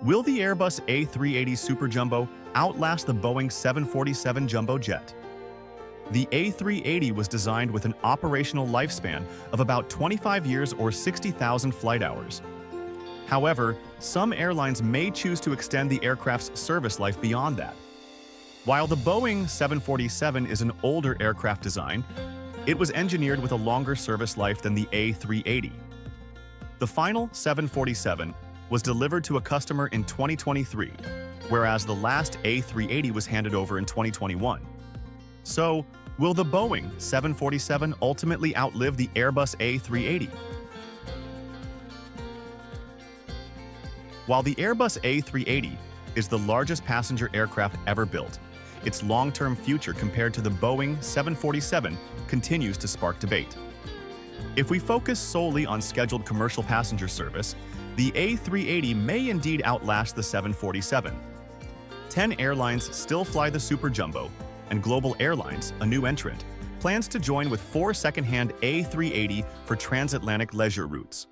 Will the Airbus A380 Super Jumbo outlast the Boeing 747 Jumbo jet? The A380 was designed with an operational lifespan of about 25 years or 60,000 flight hours. However, some airlines may choose to extend the aircraft's service life beyond that. While the Boeing 747 is an older aircraft design, it was engineered with a longer service life than the A380. The final 747 was delivered to a customer in 2023, whereas the last A380 was handed over in 2021. So, will the Boeing 747 ultimately outlive the Airbus A380? While the Airbus A380 is the largest passenger aircraft ever built, its long-term future compared to the Boeing 747 continues to spark debate. If we focus solely on scheduled commercial passenger service, the A380 may indeed outlast the 747. 10 airlines still fly the Super Jumbo, and Global Airlines, a new entrant, plans to join with 4 second-hand A380 for transatlantic leisure routes.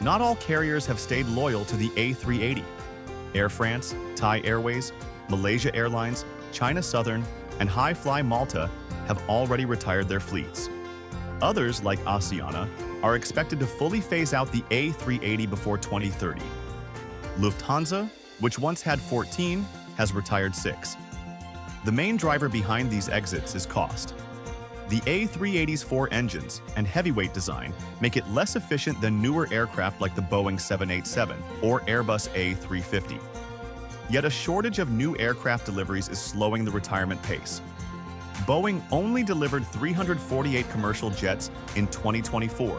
Not all carriers have stayed loyal to the A380. Air France, Thai Airways, Malaysia Airlines, China Southern, and Hi Fly Malta have already retired their fleets. Others, like Asiana, are expected to fully phase out the A380 before 2030. Lufthansa, which once had 14, has retired 6. The main driver behind these exits is cost. The A380's 4 engines and heavyweight design make it less efficient than newer aircraft like the Boeing 787 or Airbus A350. Yet a shortage of new aircraft deliveries is slowing the retirement pace. Boeing only delivered 348 commercial jets in 2024,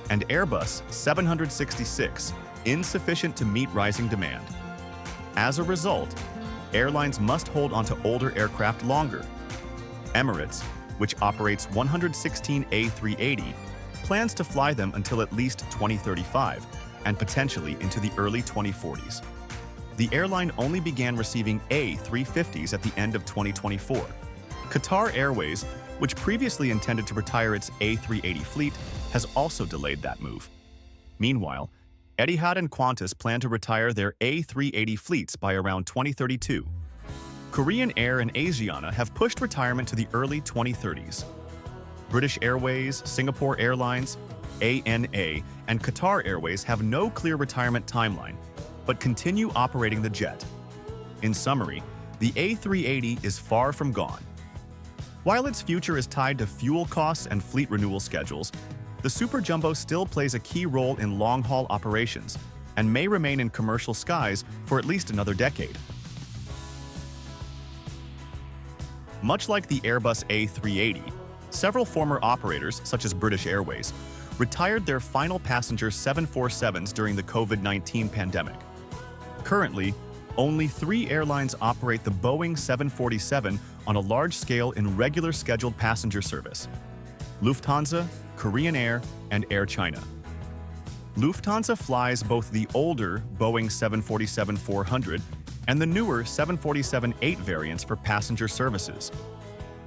and Airbus 766, insufficient to meet rising demand. As a result, airlines must hold onto older aircraft longer. Emirates, which operates 116 A380, plans to fly them until at least 2035 and potentially into the early 2040s. The airline only began receiving A350s at the end of 2024. Qatar Airways, which previously intended to retire its A380 fleet, has also delayed that move. Meanwhile, Etihad and Qantas plan to retire their A380 fleets by around 2032. Korean Air and Asiana have pushed retirement to the early 2030s. British Airways, Singapore Airlines, ANA, and Qatar Airways have no clear retirement timeline, but continue operating the jet. In summary, the A380 is far from gone. While its future is tied to fuel costs and fleet renewal schedules, the Super Jumbo still plays a key role in long-haul operations and may remain in commercial skies for at least another decade. Much like the Airbus A380, several former operators, such as British Airways, retired their final passenger 747s during the COVID-19 pandemic. Currently, only 3 airlines operate the Boeing 747 on a large scale in regular scheduled passenger service: Lufthansa, Korean Air, and Air China. Lufthansa flies both the older Boeing 747-400 and the newer 747-8 variants for passenger services.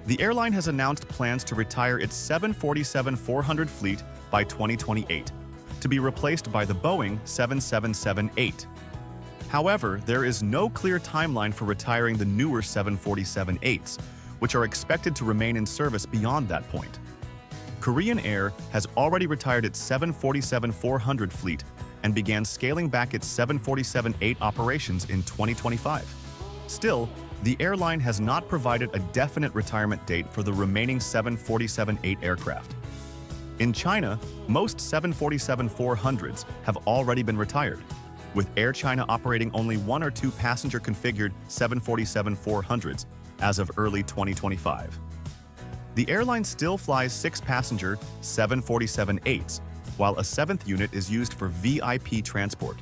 The airline has announced plans to retire its 747-400 fleet by 2028, to be replaced by the Boeing 777-8. However, there is no clear timeline for retiring the newer 747-8s, which are expected to remain in service beyond that point. Korean Air has already retired its 747-400 fleet and began scaling back its 747-8 operations in 2025. Still, the airline has not provided a definite retirement date for the remaining 747-8 aircraft. In China, most 747-400s have already been retired, with Air China operating only 1 or 2 passenger-configured 747-400s as of early 2025. The airline still flies 6-passenger 747-8s, while a 7th unit is used for VIP transport.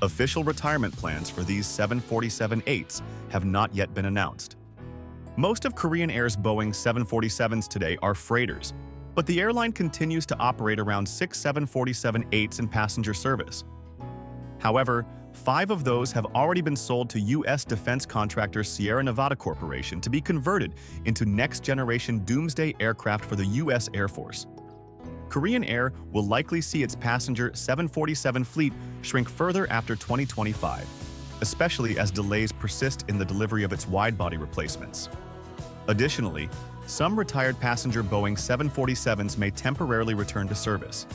Official retirement plans for these 747-8s have not yet been announced. Most of Korean Air's Boeing 747s today are freighters, but the airline continues to operate around 6 747-8s in passenger service. However, 5 of those have already been sold to U.S. defense contractor Sierra Nevada Corporation to be converted into next-generation doomsday aircraft for the U.S. Air Force. Korean Air will likely see its passenger 747 fleet shrink further after 2025, especially as delays persist in the delivery of its wide-body replacements. Additionally, some retired passenger Boeing 747s may temporarily return to service.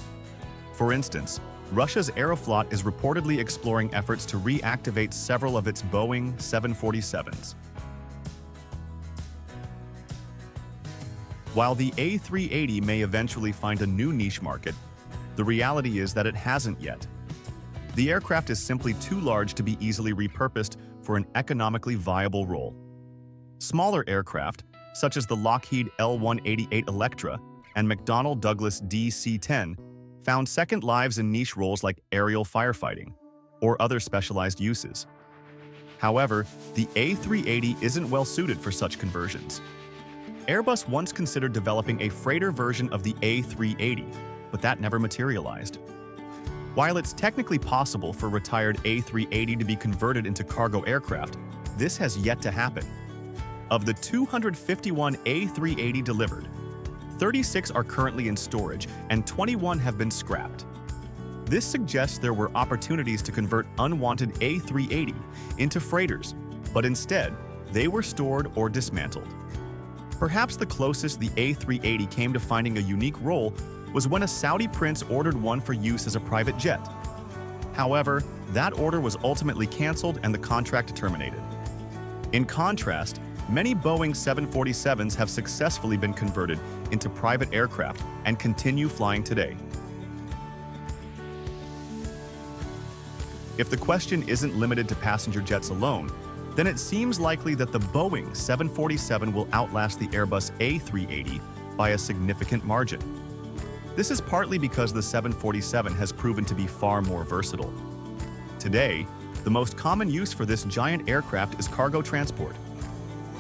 For instance, Russia's Aeroflot is reportedly exploring efforts to reactivate several of its Boeing 747s. While the A380 may eventually find a new niche market, the reality is that it hasn't yet. The aircraft is simply too large to be easily repurposed for an economically viable role. Smaller aircraft, such as the Lockheed L-188 Electra and McDonnell Douglas DC-10, found second lives in niche roles like aerial firefighting or other specialized uses. However, the A380 isn't well suited for such conversions. Airbus once considered developing a freighter version of the A380, but that never materialized. While it's technically possible for retired A380 to be converted into cargo aircraft, this has yet to happen. Of the 251 A380 delivered, 36 are currently in storage and 21 have been scrapped. This suggests there were opportunities to convert unwanted A380 into freighters, but instead, they were stored or dismantled. Perhaps the closest the A380 came to finding a unique role was when a Saudi prince ordered one for use as a private jet. However, that order was ultimately canceled and the contract terminated. In contrast, many Boeing 747s have successfully been converted into private aircraft and continue flying today. If the question isn't limited to passenger jets alone, then it seems likely that the Boeing 747 will outlast the Airbus A380 by a significant margin. This is partly because the 747 has proven to be far more versatile. Today, the most common use for this giant aircraft is cargo transport.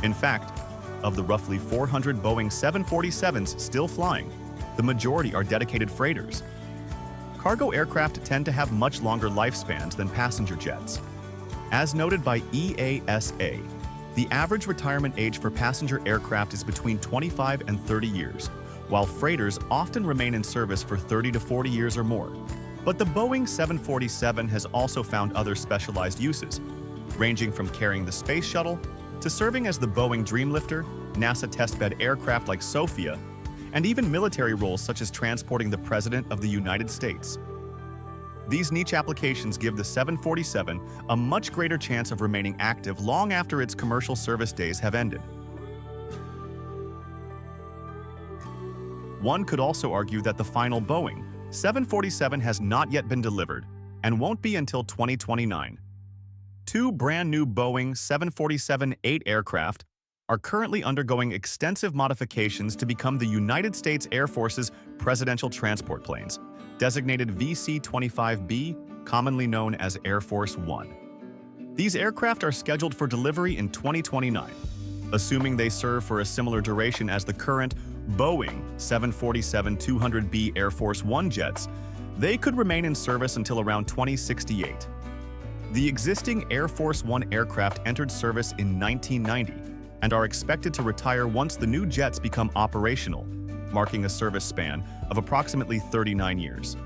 In fact, of the roughly 400 Boeing 747s still flying, the majority are dedicated freighters. Cargo aircraft tend to have much longer lifespans than passenger jets. As noted by EASA, the average retirement age for passenger aircraft is between 25 and 30 years, while freighters often remain in service for 30 to 40 years or more. But the Boeing 747 has also found other specialized uses, ranging from carrying the space shuttle to serving as the Boeing Dreamlifter, NASA testbed aircraft like Sophia, and even military roles such as transporting the President of the United States. These niche applications give the 747 a much greater chance of remaining active long after its commercial service days have ended. One could also argue that the final Boeing 747 has not yet been delivered and won't be until 2029. Two brand-new Boeing 747-8 aircraft are currently undergoing extensive modifications to become the United States Air Force's presidential transport planes, designated VC-25B, commonly known as Air Force One. These aircraft are scheduled for delivery in 2029, assuming they serve for a similar duration as the current Boeing 747-200B Air Force One jets. They could remain in service until around 2068. The existing Air Force One aircraft entered service in 1990 and are expected to retire once the new jets become operational, marking a service span of approximately 39 years.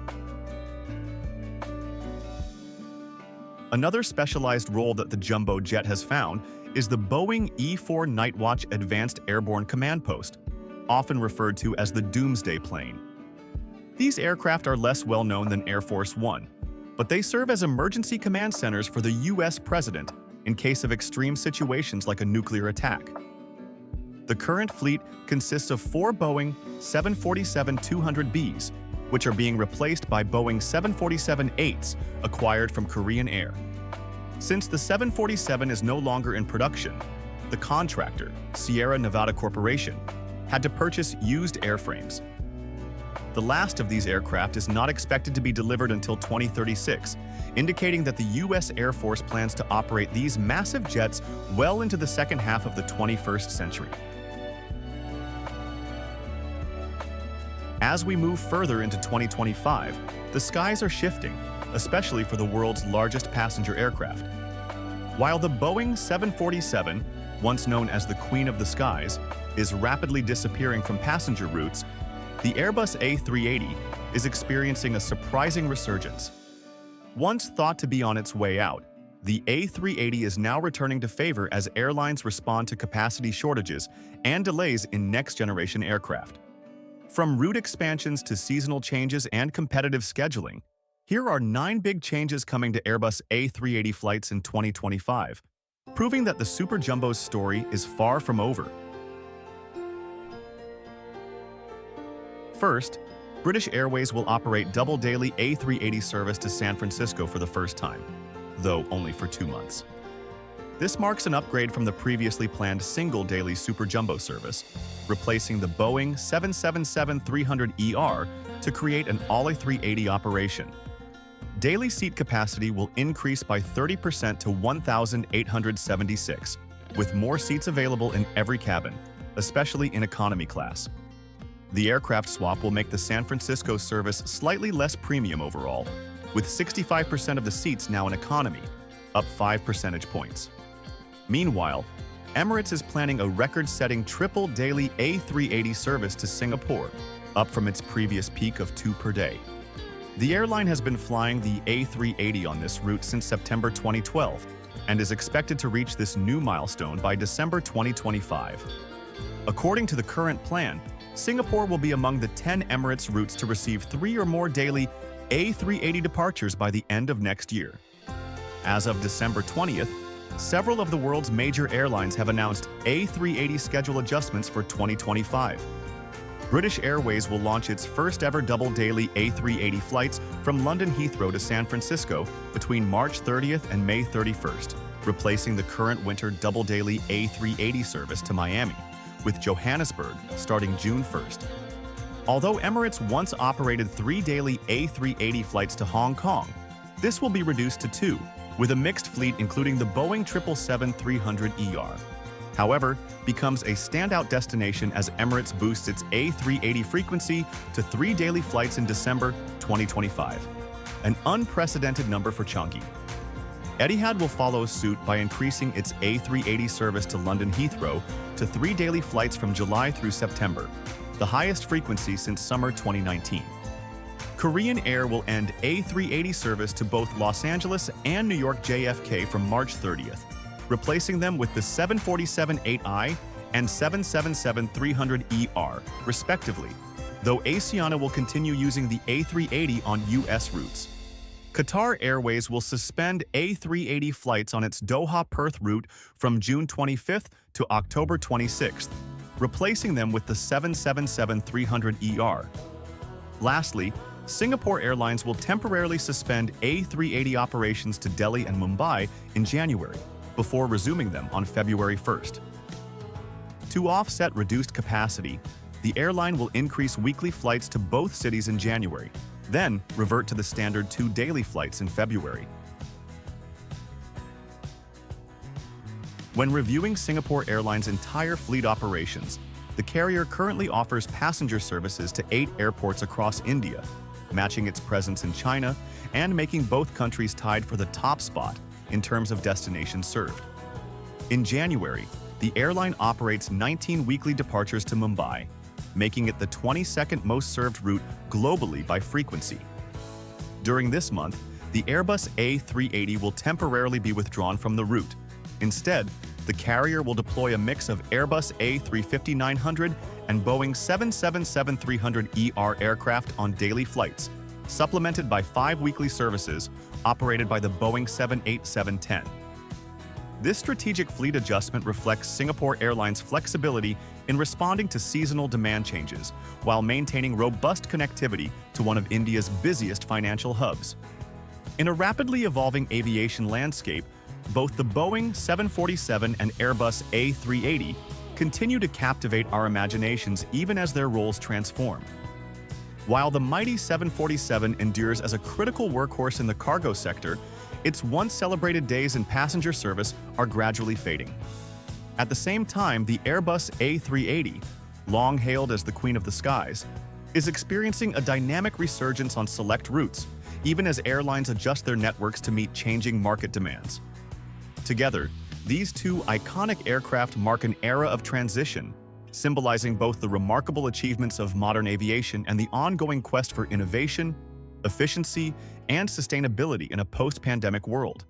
Another specialized role that the jumbo jet has found is the Boeing E-4 Nightwatch Advanced Airborne Command Post, often referred to as the Doomsday plane. These aircraft are less well known than Air Force One, but they serve as emergency command centers for the U.S. President in case of extreme situations like a nuclear attack. The current fleet consists of 4 Boeing 747-200Bs, which are being replaced by Boeing 747-8s acquired from Korean Air. Since the 747 is no longer in production, the contractor, Sierra Nevada Corporation, had to purchase used airframes. The last of these aircraft is not expected to be delivered until 2036, indicating that the U.S. Air Force plans to operate these massive jets well into the second half of the 21st century. As we move further into 2025, the skies are shifting, especially for the world's largest passenger aircraft. While the Boeing 747, once known as the Queen of the Skies, is rapidly disappearing from passenger routes, The Airbus A380 is experiencing a surprising resurgence. Once thought to be on its way out, the A380 is now returning to favor as airlines respond to capacity shortages and delays in next-generation aircraft. From route expansions to seasonal changes and competitive scheduling, here are 9 big changes coming to Airbus A380 flights in 2025, proving that the Super Jumbo's story is far from over. First, British Airways will operate double daily A380 service to San Francisco for the first time, though only for 2 months. This marks an upgrade from the previously planned single daily Super Jumbo service, replacing the Boeing 777-300ER to create an all A380 operation. Daily seat capacity will increase by 30% to 1,876, with more seats available in every cabin, especially in economy class. The aircraft swap will make the San Francisco service slightly less premium overall, with 65% of the seats now in economy, up 5 percentage points. Meanwhile, Emirates is planning a record-setting triple daily A380 service to Singapore, up from its previous peak of 2 per day. The airline has been flying the A380 on this route since September 2012 and is expected to reach this new milestone by December 2025. According to the current plan, Singapore will be among the 10 Emirates routes to receive 3 or more daily A380 departures by the end of next year. As of December 20th, several of the world's major airlines have announced A380 schedule adjustments for 2025. British Airways will launch its first-ever double-daily A380 flights from London Heathrow to San Francisco between March 30th and May 31st, replacing the current winter double-daily A380 service to Miami, with Johannesburg starting June 1st. Although Emirates once operated 3 daily A380 flights to Hong Kong, this will be reduced to 2, with a mixed fleet including the Boeing 777-300ER. However, becomes a standout destination as Emirates boosts its A380 frequency to 3 daily flights in December 2025, an unprecedented number for Changi. Etihad will follow suit by increasing its A380 service to London Heathrow to 3 daily flights from July through September, the highest frequency since summer 2019. Korean Air will end A380 service to both Los Angeles and New York JFK from March 30th, replacing them with the 747-8i and 777-300ER, respectively, though Asiana will continue using the A380 on U.S. routes. Qatar Airways will suspend A380 flights on its Doha-Perth route from June 25th to October 26th, replacing them with the 777-300ER. Lastly, Singapore Airlines will temporarily suspend A380 operations to Delhi and Mumbai in January, before resuming them on February 1st. To offset reduced capacity, the airline will increase weekly flights to both cities in January, then revert to the standard 2 daily flights in February. When reviewing Singapore Airlines' entire fleet operations, the carrier currently offers passenger services to 8 airports across India, matching its presence in China and making both countries tied for the top spot in terms of destinations served. In January, the airline operates 19 weekly departures to Mumbai, making it the 22nd most served route globally by frequency. During this month, the Airbus A380 will temporarily be withdrawn from the route. Instead, the carrier will deploy a mix of Airbus A350-900 and Boeing 777-300ER aircraft on daily flights, supplemented by 5 weekly services operated by the Boeing 787-10. This strategic fleet adjustment reflects Singapore Airlines' flexibility in responding to seasonal demand changes while maintaining robust connectivity to one of India's busiest financial hubs. In a rapidly evolving aviation landscape, both the Boeing 747 and Airbus A380 continue to captivate our imaginations even as their roles transform. While the mighty 747 endures as a critical workhorse in the cargo sector, its once celebrated days in passenger service are gradually fading. At the same time, the Airbus A380, long hailed as the Queen of the Skies, is experiencing a dynamic resurgence on select routes, even as airlines adjust their networks to meet changing market demands. Together, these two iconic aircraft mark an era of transition, symbolizing both the remarkable achievements of modern aviation and the ongoing quest for innovation, efficiency, and sustainability in a post-pandemic world.